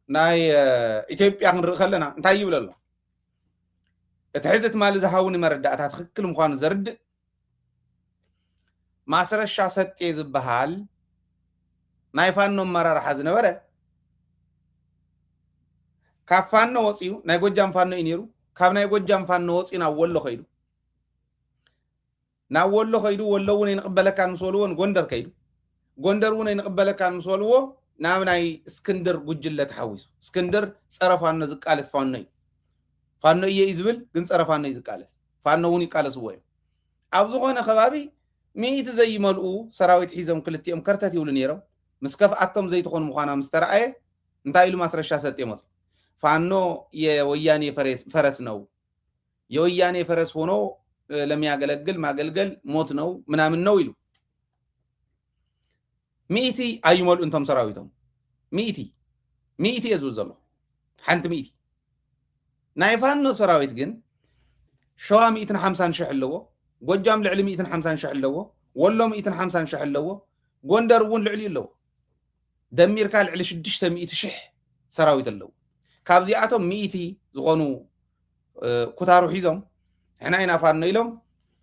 ናይ ኢትዮጵያ ክንርኢ ከለና እንታይ ይብል ኣሎ እቲ ሕዝት ማል ዝሃውን መረዳእታት ትክክል ምዃኑ ዘርድእ ማስረሻ ሰጤ ዝበሃል ናይ ፋኖ አመራርሓ ዝነበረ ካብ ፋኖ ወፂኡ ናይ ጎጃም ፋኖ እዩ ነይሩ ካብ ናይ ጎጃም ፋኖ ወፂኡ ናብ ወሎ ኸይዱ ናብ ወሎ ኸይዱ ወሎ እውን ይንቅበለካ ንስወልዎን ጎንደር ከይዱ ጎንደር እውን ይንቅበለካ ንስወልዎ ናብ ናይ እስክንድር ጉጅለ ተሓዊሱ እስክንድር ፀረ ፋኖ ዝቃለስ ፋኖ እዩ ፋኖ እየ ዝብል ግን ፀረ ፋኖ እዩ ዝቃለስ ፋኖ እውን ይቃለስዎ እዩ ኣብ ዝኾነ ከባቢ ሚኢቲ ዘይመልኡ ሰራዊት ሒዞም ክልቲኦም ከርተት ይብሉ ነይሮም ምስ ከፍኣቶም ዘይትኾኑ ምዃና ምስ ተረኣየ እንታይ ኢሉ ማስረሻ ሰጤ መፅኡ ፋኖ የወያኔ ፈረስ ነው የወያኔ ፈረስ ሆኖ ለሚያገለግል ማገልገል ሞት ነው ምናምን ነው ይሉ ሚኢቲ ኣይመልኡ እንቶም ሰራዊቶም ሚኢቲ የዝብል ዘሎ ሓንቲ ሚኢቲ ናይ ፋኖ ሰራዊት ግን ሸዋ 150 ሺሕ ኣለዎ ጎጃም ልዕሊ 150 ሺሕ ኣለዎ ወሎ 150 ሺሕ ኣለዎ ጎንደር እውን ልዕሊ ኣለዎ ደሚርካ ልዕሊ 600 ሺሕ ሰራዊት ኣለዎ ካብዚኣቶም ሚኢቲ ዝኾኑ ኩታሩ ሒዞም ሕና ኢና ፋኖ ኢሎም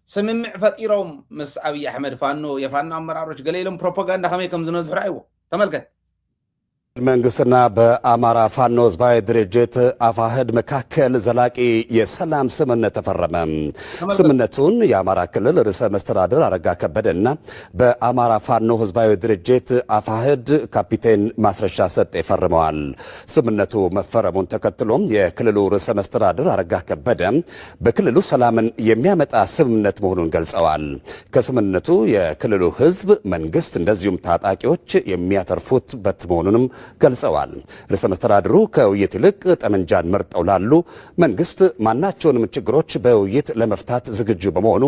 ስምምዕ ፈጢሮም ምስ አብይ አሕመድ ፋኖ የፋኖ አመራሮች ገሌሎም ፕሮፓጋንዳ ከመይ ከም ዝነዝሑ አይዎ ተመልከት መንግስትና በአማራ ፋኖ ህዝባዊ ድርጅት አፋህድ መካከል ዘላቂ የሰላም ስምምነት ተፈረመ። ስምምነቱን የአማራ ክልል ርዕሰ መስተዳድር አረጋ ከበደና በአማራ ፋኖ ህዝባዊ ድርጅት አፋህድ ካፒቴን ማስረሻ ሰጤ ፈርመዋል። ስምምነቱ መፈረሙን ተከትሎም የክልሉ ርዕሰ መስተዳድር አረጋ ከበደ በክልሉ ሰላምን የሚያመጣ ስምምነት መሆኑን ገልጸዋል። ከስምምነቱ የክልሉ ህዝብ መንግስት እንደዚሁም ታጣቂዎች የሚያተርፉበት መሆኑንም ገልጸዋል። ርዕሰ መስተዳድሩ ከውይይት ይልቅ ጠመንጃን መርጠው ላሉ መንግስት ማናቸውንም ችግሮች በውይይት ለመፍታት ዝግጁ በመሆኑ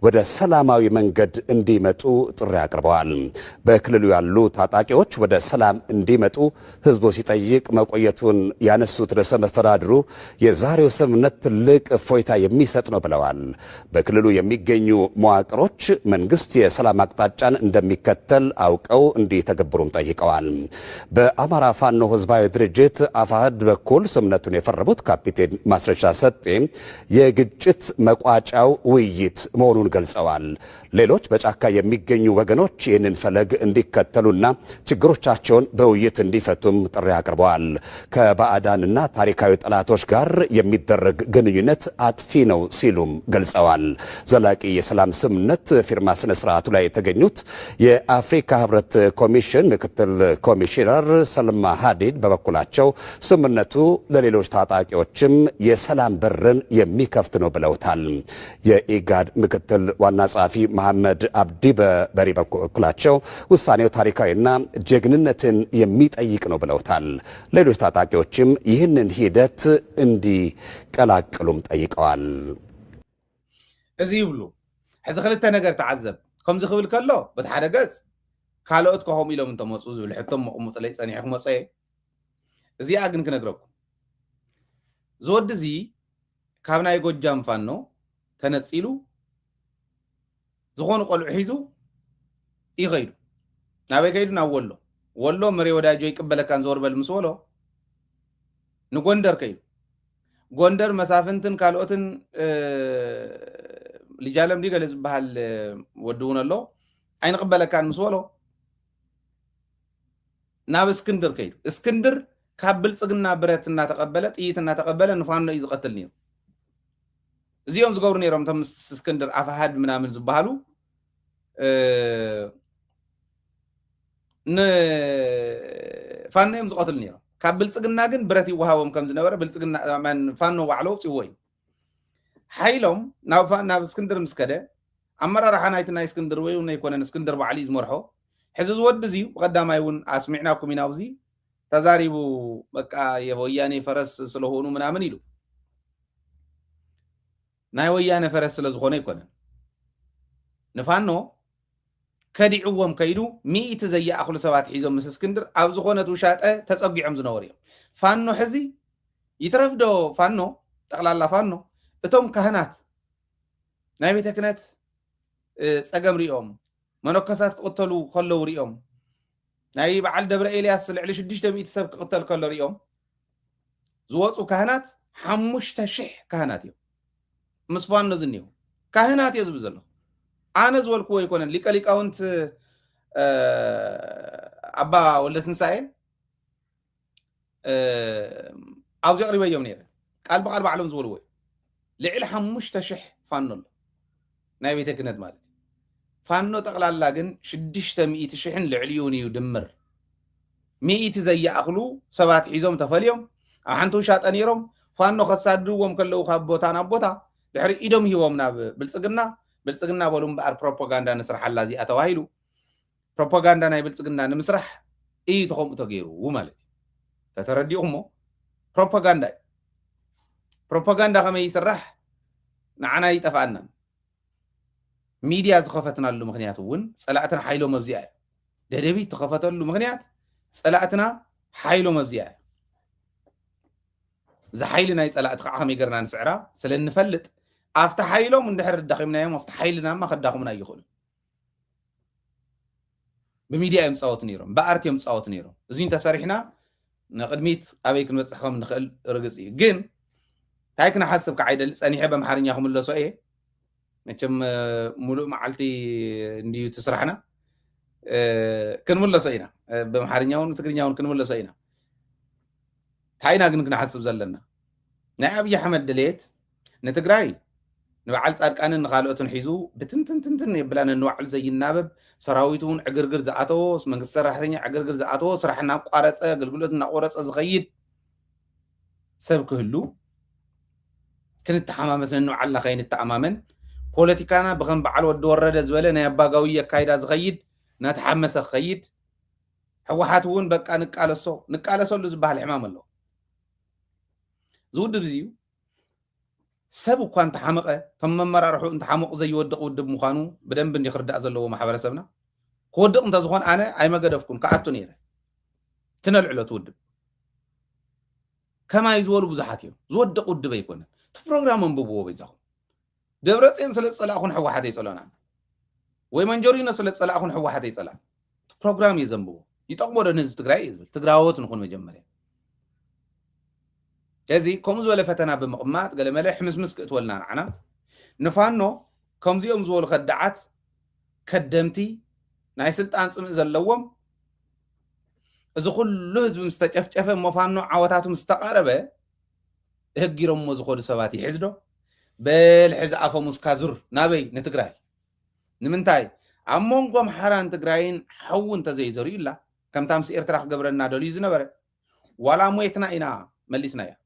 ወደ ሰላማዊ መንገድ እንዲመጡ ጥሪ አቅርበዋል። በክልሉ ያሉ ታጣቂዎች ወደ ሰላም እንዲመጡ ህዝቡ ሲጠይቅ መቆየቱን ያነሱት ርዕሰ መስተዳድሩ የዛሬው ስምምነት ትልቅ እፎይታ የሚሰጥ ነው ብለዋል። በክልሉ የሚገኙ መዋቅሮች መንግስት የሰላም አቅጣጫን እንደሚከተል አውቀው እንዲተገብሩም ጠይቀዋል። በአማራ ፋኖ ህዝባዊ ድርጅት አፋህድ በኩል ስምምነቱን የፈረሙት ካፒቴን ማስረሻ ሰጤ የግጭት መቋጫው ውይይት መሆኑን ገልጸዋል። ሌሎች በጫካ የሚገኙ ወገኖች ይህንን ፈለግ እንዲከተሉና ችግሮቻቸውን በውይይት እንዲፈቱም ጥሪ አቅርበዋል። ከባዕዳንና ታሪካዊ ጠላቶች ጋር የሚደረግ ግንኙነት አጥፊ ነው ሲሉም ገልጸዋል። ዘላቂ የሰላም ስምምነት ፊርማ ስነ ስርዓቱ ላይ የተገኙት የአፍሪካ ህብረት ኮሚሽን ምክትል ኮሚሽነር ሰልማ ሀዲድ በበኩላቸው ስምምነቱ ለሌሎች ታጣቂዎችም የሰላም በርን የሚከፍት ነው ብለውታል። የኢጋድ ምክትል ዋና ጸሐፊ መሐመድ አብዲ በበሪ በኩላቸው ውሳኔው ታሪካዊና ጀግንነትን የሚጠይቅ ነው ብለውታል። ሌሎች ታጣቂዎችም ይህንን ሂደት እንዲቀላቅሉም ጠይቀዋል። እዚ ይብሉ ሕዚ ክልተ ነገር ተዓዘብ ከምዚ ክብል ከሎ በቲ ሓደ ገጽ ካልኦት ከሆም ኢሎም እንተመፁ ዝብል ሕቶም መቕሙጥ ላይ ጸኒዕኩም መፀ እዚኣ ግን ክነግረኩም ዝወዲ እዚ ካብ ናይ ጎጃም ፋኖ ተነፂሉ ዝኾኑ ቆልዑ ሒዙ ይኸይዱ ናበይ ከይዱ ናብ ወሎ መሪ ወዳጆ ይቅበለካን ዘወርበል ምስ በሎ ንጎንደር ከይዱ ጎንደር መሳፍንትን ካልኦትን ልጃለም ዲገለ ዝበሃል ወዲ እውን ኣሎ ኣይንቅበለካን ምስ በሎ ናብ እስክንድር ከይዱ እስክንድር ካብ ብልጽግና ብረት እናተቀበለ ጥይት እናተቀበለ ንፋኖ እዩ ዝቀትል ነይሩ እዚኦም ዝገብሩ ነይሮም ተም እስክንድር አፋሃድ ምናምን ዝበሃሉ ንፋኖ እዮም ዝቀትል ነይሮም ካብ ብልጽግና ግን ብረት ይወሃቦም ከም ዝነበረ ብልጽግና ፋኖ ባዕሎ ጽዎ እዩ ሓይሎም ናብ እስክንድር ምስ ከደ ኣመራርሓ ናይቲ ናይ እስክንድር ወይ ናይ ኮነን እስክንድር ባዕሊ ዝመርሖ ሕዚ ዝወዲ እዚ በቀዳማይ እውን አስሚዕናኩም ኢና ኣብዚ ተዛሪቡ በቃ የወያኔ ፈረስ ስለሆኑ ምናምን ይሉ ናይ ወያኔ ፈረስ ስለዝኾነ ይኮነን ንፋኖ ከዲዕዎም ከይዱ ሚኢቲ ዘያእኽሉ ሰባት ሒዞም ምስ እስክንድር ኣብ ዝኾነት ውሻጠ ተጸጊዖም ዝነበሩ እዮም ፋኖ ሕዚ ይትረፍዶ ፋኖ ጠቕላላ ፋኖ እቶም ካህናት ናይ ቤተ ክህነት ጸገም ሪኦም መነኮሳት ክቅተሉ ከለው ሪኦም ናይ በዓል ደብረ ኤልያስ ልዕሊ 600 ሰብ ክቅተል ከሎ ሪኦም زوصو كهنات 5000 كهنات يو مسفان نزنيو كهنات يزب زلو أنا زولكو يكون ليك أونت أبا ولا تنساي أو زي قريبا يوم نيرة قلب علم زولوي لعل 5000 فانول ناي بيتك ند مالتي فانو تقلالا ግን 600,000 لعليوني يدمر 100 زي أخلو سبات حيزوم تفليهم أحنتو شاطنيرهم فانو خسادوهم كلو خبوتان أبوتا دحري إيدهم هيومنا بلصقنا بولم بار بروباغندا نسرح لازي أتواهيلو بروباغندا ناي بلصقنا نمسرح إي تخوم تغيرو ومالتي تترديهم بروباغندا كما يسرح نعنا يطفانا ميديا زخفتنا له مخنيات ون صلاعتنا حيلو مبزيا ددبي تخفتلو مخنيات صلاعتنا حيلو مبزيا ذا حيلنا يصلاعت خا ميغرنا نسعرا سلنفلط افت حيلو من دحر دخمنا يوم افت حيلنا ما خداخمنا يخول بميديا يمصاوت نيرم بارت يمصاوت نيرم زين تسرحنا نقدميت ابيك نبصحكم نخل رغصي جن تايكنا حسب كعيدل صنيحه بمحارنياكم لسو ايه مچم ملو معلتي نديو تسرحنا كنملص اينا بمحارنياون تግርኛውን كنملص اينا تاينا ግን كنحسب زلنا ናይ አብይ አሕመድ ድሌት ንትግራይ ንበዓል ጻድቃንን ንኻልኦትን ሒዙ ብትንትንትንትን የብላን ንዋዕል ዘይናበብ ሰራዊቱን ዕግርግር ዝኣተዎ መንግስቲ ሰራሕተኛ ዕግርግር ዝኣተዎ ስራሕና ቋረፀ አገልግሎት እናቆረፀ ዝኸይድ ሰብ ክህሉ ክንተሓማመስ ንዋዕልና ከይንተኣማመን ፖለቲካና بخم بعل ود ورده زبله ናይ አባጋዊ የካይዳ ዝኸይድ ናተሓመሰ ክኸይድ ሕወሓት እውን በቃ ንቃለሶሉ ዝበሃል ሕማም ኣሎ ዝውድብ እዚዩ ሰብ እኳ እንተሓመቐ ከም መመራርሑ እንተሓመቑ ዘይወድቕ ውድብ ምዃኑ ብደንብ እንዲኽርዳእ ዘለዎ ማሕበረሰብና ክወድቕ እንተዝኾን ኣነ ኣይመገደፍኩም ከኣቱ ነይረ ክነልዕሎ ትውድብ ከማይ ዝበሉ ብዙሓት እዮም ዝወድቕ ውድብ ኣይኮነን እቲ ፕሮግራም አንብብዎ በይዛኹም ደብረፅዮን ስለ ፀላእኹን ሕወሓት ኣይፀሎና ወይ መንጀሪኖ ስለ ፀላእኹን ሕወሓት ኣይፀላን ፕሮግራም የዘንብቦ ይጠቕሞ ዶ ንህዝቢ ትግራይ እዩ ዝብል ትግራዎት ንኹን መጀመርያ እዚ ከምኡ ዝበለ ፈተና ብምቕማጥ ገለመለ ሕምስምስ ክእትወልና ንዓና ንፋኖ ከምዚኦም ዝበሉ ከዳዓት ከደምቲ ናይ ስልጣን ፅምእ ዘለዎም እዚ ኩሉ ህዝቢ ምስ ተጨፍጨፈ ሞፋኖ ዓወታቱ ምስ ተቃረበ ህጊሮሞ ዝኸዱ ሰባት ይሕዝዶ بالحز أفهموس كازور نبي نتقرأي نمنتاي أمونكم حران تقرأين حون تزيزوري إلا كم تامس إرتراح قبرنا دوليز نبره ولا مويتنا إنا مليسنا يا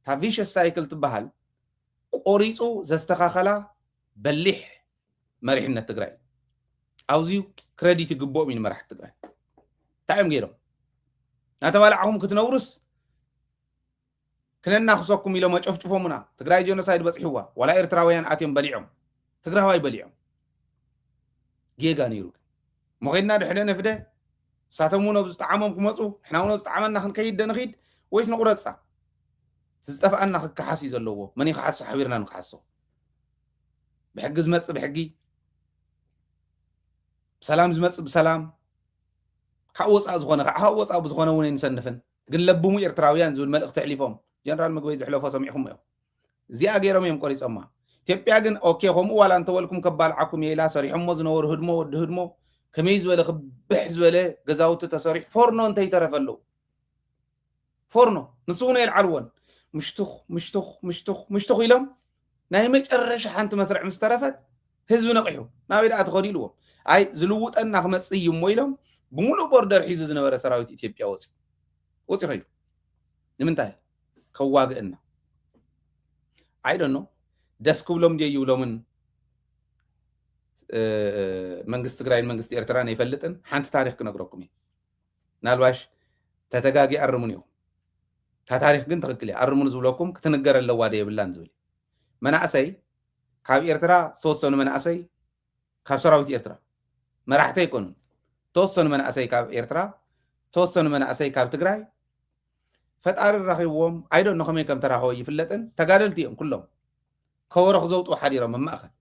تافيش السايكل تبهال قريسو زستخاخلا بلح مريحنا تقرأي أوزيو كريديت قبو من مرح تقرأي تايم غيرهم نتوالعهم كتنورس كنا ناخذكم إلى ما تشوفوا منا تقرأي جونسايد بس حوا ولا إرتراويان آتيهم بليعهم تقرأوا بليعهم جيجا نيرو مغينا دحنا نفده ساتمونا بزتعامم كمصو إحنا ونا بزتعاملنا خنكيد نخيد ويش نقول سا تستفقنا كحاسي زلوه مني خاص حبيرنا نخاصه بحق زمت بحقي بسلام زمت بسلام حوص أزغنا حوص أبو زغنا وين نسنفن قل لبومو إرتراويان زول ملك تعليفهم جنرال مقوي زحلوفا سمعهم يوم زي أجيرهم يوم قريس أما تبي أجن أوكي هم ولا أنت ولكم كبال عكم يلا صريحهم مزنور هدمو كميز ولا بحز ولا جزاوت تصريح فرنو أنت يترفلو فرنو نسونا العلون مشتخ يلهم نايمك الرش حنت مسرع مسترفت حزب نقحو نابد أتغري له أي زلوت أن نخمس يوم ويلهم بمولو بوردر حيز زنورة سراويت إثيوبيا وصي خير نمنتهي كواقعنا I don't know دسكولهم دي يولومن منغست تግራይን መንግስቲ ኤርትራን ይፈልጥን ሓንቲ ታሪክ ክነግረኩም እዩ ናልባሽ ተተጋጊ ኣርሙን እዩ ታሪክ ግን ትክክል ኣርሙን ዝብለኩም ክትነገር ኣለዋ ደ ይብላን ዝብል መናእሰይ ካብ ኤርትራ ተወሰኑ መናእሰይ ካብ ሰራዊት ኤርትራ መራሕቲ ይኮኑን ተወሰኑ መናእሰይ ካብ ኤርትራ ተወሰኑ መናእሰይ ካብ ትግራይ ፈጣሪ ረኺቦም አይዶ ነው ከመይ ከም ተራኸው ይፍለጥን ተጋደልቲ እዮም ኩሎም ከወረኽ ዘውጡ ሓዲሮም ማእኸል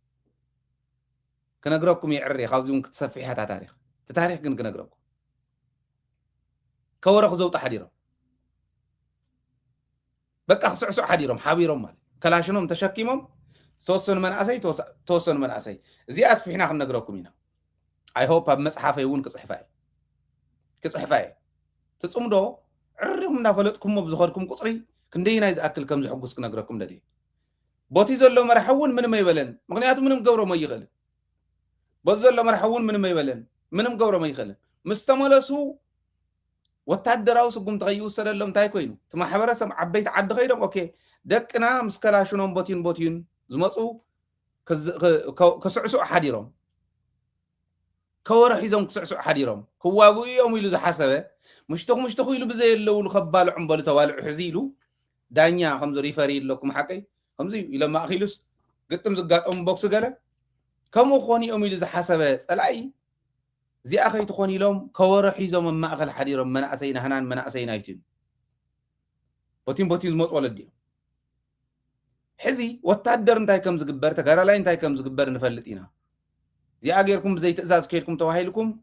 كنقرأكم يعري خاوزيون كتصفيحة تاريخ تاريخ كن كنقرأكم كورق زوط حديرة بقى خصعصع حديرهم حبيرهم مال كلاشنهم تشكيمهم توصل من أسي توصل من أسي زي أسف إحنا خلنا نقرأكم هنا I hope أب مصحفة يون كصحفاي تصمدو عرهم نافلتكم مبزخركم قصري كندينا إذا أكل كم زحقوس كنا نقرأكم لدي بوتي زلوا مرحون من ما يبلن مغنيات منهم قورو ما يغلن بوزلوا مرحون من ما يبلن منهم قورو ما يغلن مستملسو وتعدراو سقوم تغيو سلالهم تاي كوينو تما حبرسم عبيت عد غيرهم اوكي دقنا مسكلاشنهم بوتين زمصو كسعسع حديرهم كورح يزوم كسعسع حديرهم كواغو يوم يلو زحسبه مشتخو يلو بزي اللو خبال عمبل توالع حزيلو دانيا خمزو ريفري لكم حكي خمزي لما اخيلوس قطم زقاطهم بوكس قاله كمو خوني يوم يلو زحسبه صلاي زي أخي تخوني لهم كورح يزوم ما أغل حديرهم من أسينا هنان من أسينا يتين بوتين زموت ولدي حزي وتعدر انتاي كم زقبر تقارا لا انتاي كم زقبر نفلتينا زي أغيركم زي تأزاز كيركم تواهيلكم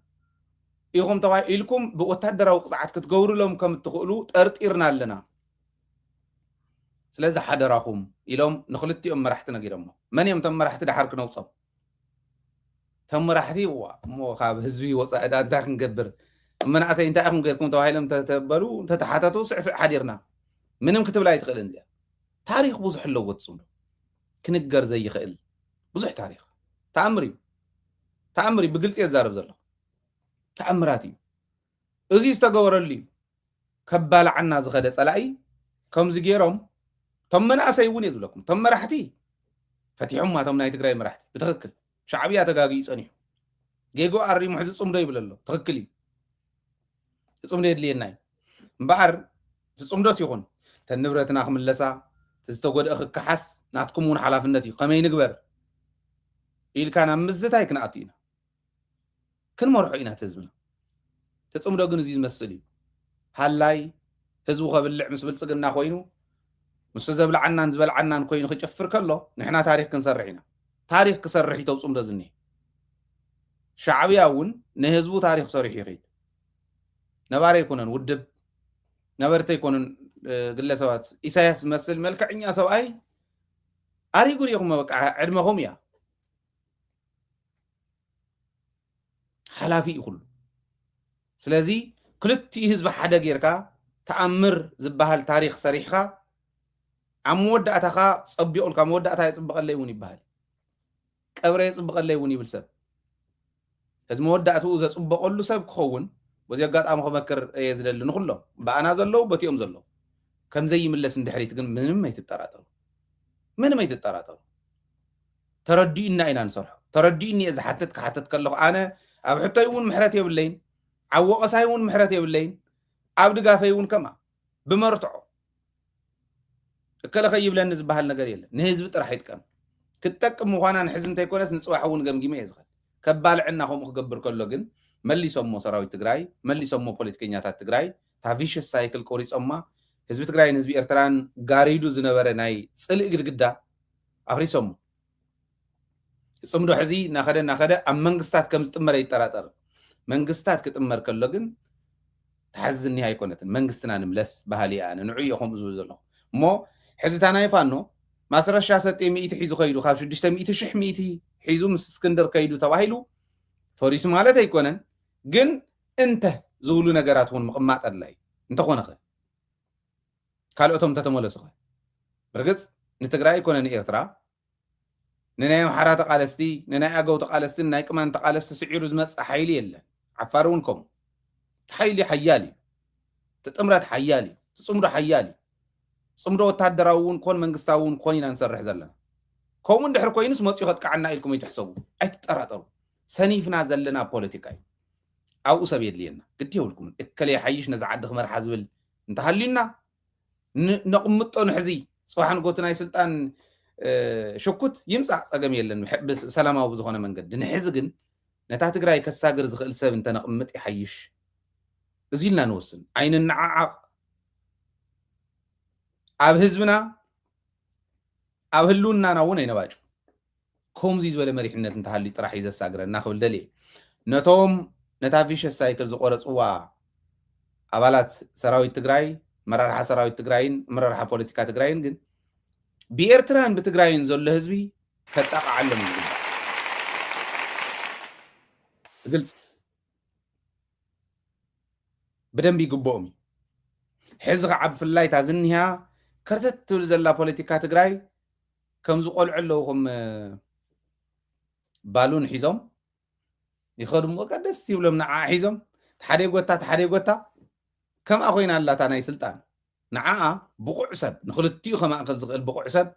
إيهم تواهيلكم بوتعدر وقصعات كتقوروا لهم كم تخلوا تأرتيرنا لنا سلازة حدراهم إلهم نخلتي مرحتنا غيرهم من يوم تم مرحتي لحرك نوصب تم راحتي مو خاب هزبي وصا دا انت نقبر من عسى انت اخم غيركم توهايلم تتبلوا تتحاتتوا سع حديرنا منهم كتب لا يتخيل انزيا تاريخ بوزح لوت صم كنقر زي خيل بوزح تاريخ تأمري بقلص يزارب زلو تأمراتي ازي استغورلي كبال عنا زخده صلاي كم زغيرهم تم من عسى يون يزلكم تم راحتي فتيحهم ما تم ناي تግራይ مرحتي بتخكل شعبية تقاقي يصنيح جيجو أري محز تصمدو يبللو تخكلي تصمدو يدلي الناي مبعر تصمدو سيخون تنبرتنا خملسا تستوقد أخي كحس ناتكمون حلافنتي قمي نقبر إل كان مزتاي كنعطينا كن مرحوينا تزبنا تصمدو قنزيز مسلي هالاي هزو خبلع مسبل صقنا خوينو مستزبل عنا نزبل عنا نكوينو خجفر كله نحنا تاريخ كنسرحينا تاريخ كسرح يتوصم دزني شعبياون نهزبو تاريخ صريح يخيد نباري يكونن ودب نبرت يكونن قلسوات إساياس مسل ملكعኛ ሰብአይ አሪጉር ይኹም በቃ ዕድመኹም ያ ሓላፊ ይኹሉ ስለዚ ክልቲ ህዝብ ሓደ ጌርካ ተኣምር ዝበሃል ታሪክ ሰሪሕካ ኣብ መወዳእታኻ ፀቢቁልካ መወዳእታ ይፅብቀለይ እውን ይበሃል ቀብረ ይፅብቀለይ እውን ይብል ሰብ እዚ መወዳእትኡ ዘፅበቀሉ ሰብ ክኸውን በዚ ኣጋጣሚ ክመክር እየ ዝደሊ ንኩሎም በኣና ዘለው በቲኦም ዘለው ከምዘይ ይምለስ እንድሕሪት ግን ምንም ኣይትጠራጠሩ ተረዲእና ኢና ንሰርሖ ተረዲእኒ እየ ዝሓትት ክሓትት ከለኹ ኣነ ኣብ ሕቶይ እውን ምሕረት የብለይን ኣብ ወቐሳይ እውን ምሕረት የብለይን ኣብ ድጋፈይ እውን ከማ ብመርትዖ እከለ ከይብለኒ ዝበሃል ነገር የለን ንህዝቢ ጥራሕ ይጥቀም ክትጠቅም ምዃና ንሕዚ እንተይኮነስ ንፅባሕ እውን ገምጊመ እየ ዝኽእል ከባልዕና ከምኡ ክገብር ከሎ ግን መሊሶሞ ሰራዊት ትግራይ መሊሶሞ ፖለቲከኛታት ትግራይ ታቪሽስ ሳይክል ቆሪፆማ ህዝቢ ትግራይን ህዝቢ ኤርትራን ጋሪዱ ዝነበረ ናይ ፅልእ ግድግዳ ኣፍሪሶሞ ፅምዶ ሕዚ እናኸደ ኣብ መንግስታት ከም ዝጥመረ ይጠራጠር መንግስታት ክጥመር ከሎ ግን ተሓዝኒ ኣይኮነትን መንግስትና ንምለስ ባህሊ ኣነ ንዑ ኢኹም ዝብል ዘለኹ እሞ ሕዚታ ናይ ፋኖ ማስረሻ ሰጤ 100 ሒዙ ከይዱ ካብ 600,000 ሒዙ ምስ እስክንድር ከይዱ ተባሂሉ ፈሪሱ ማለት ኣይኮነን ግን እንተ ዝብሉ ነገራት እውን ምቕማጥ ኣድላይ እንተኾነ ኸ ካልኦቶም ተተመለሱ ኸ ብርግፅ ንትግራይ ኣይኮነ ንኤርትራ ንናይ ኣምሓራ ተቃለስቲ ንናይ ኣገው ተቃለስቲ ናይ ቅማን ተቃለስቲ ስዒሩ ዝመፅእ ሓይሊ የለን ዓፋር እውን ከምኡ ሓይሊ ሓያል እዩ ተጥምረት ሓያል እዩ ትፅምዶ ሓያል እዩ ፅምዶ ወታደራዊ እውን ኮን መንግስታዊ እውን ኮን ኢና ንሰርሕ ዘለና ከምኡ እንድሕር ኮይኑስ መፅኡ ከጥቃዓና ኢልኩም ኣይትሕሰቡ ኣይትጠራጠሩ ሰኒፍና ዘለና ፖለቲካ እዩ ኣብኡ ሰብ የድልየና ግዲ የብልኩም እከለ ሓይሽ ነዚ ዓዲ ክመርሓ ዝብል እንተሃልዩና ነቕምጦ ንሕዚ ፅባሕ ንጎቱ ናይ ስልጣን ሽኩት ይምፃእ ፀገም የለን ሰላማዊ ብዝኾነ መንገዲ ንሕዚ ግን ነታ ትግራይ ከሳግር ዝኽእል ሰብ እንተነቕምጥ ይሓይሽ እዚ ኢልና ንወስን ኣይንነዓዓቕ ኣብ ህዝብና ኣብ ህልውናና እውን ኣይነባጩ ከምዚ ዝበለ መሪሕነት እንተሃልዩ ጥራሕ እዩ ዘሳግረና ክብል ደልየ ነቶም ነታ ቪሸስ ሳይክል ዝቆረፅዋ ኣባላት ሰራዊት ትግራይ مرارح سراوي تجراين مرارح بوليتيكا تجراين جن بإرتران بتجراين زول هزبي كتاق علم قلت بدن بيقبومي حزق عب في الله تازنها كرتت تولزلا بوليتيكا تجراي كم زقول علوهم بالون حزم يخدم وقدس يولم نعا حزم تحدي قوتا كم أخوينا الله تاني سلطان نعا بقع سب نخلتيو خما أخذ زغل بقع سب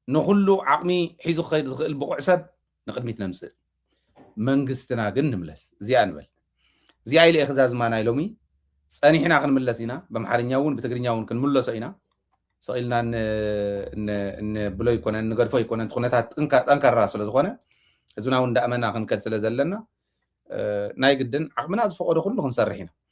نخلو عقمي حيزو خير زغل بقع سب نقدميت نمسل منقستنا قن نملس زيان بل زي لي اخذاز مانا يلومي ثاني حنا خن ملسينا بمحرنياون بتغرينياون كن ملسينا سئلنا ان بلو يكون ان غرفو يكون انت خناتات انكر راس لزخونه ازناون دامنا خن كل سلازلنا ناي قدن عقمنا زفقدو كله خنسرحينا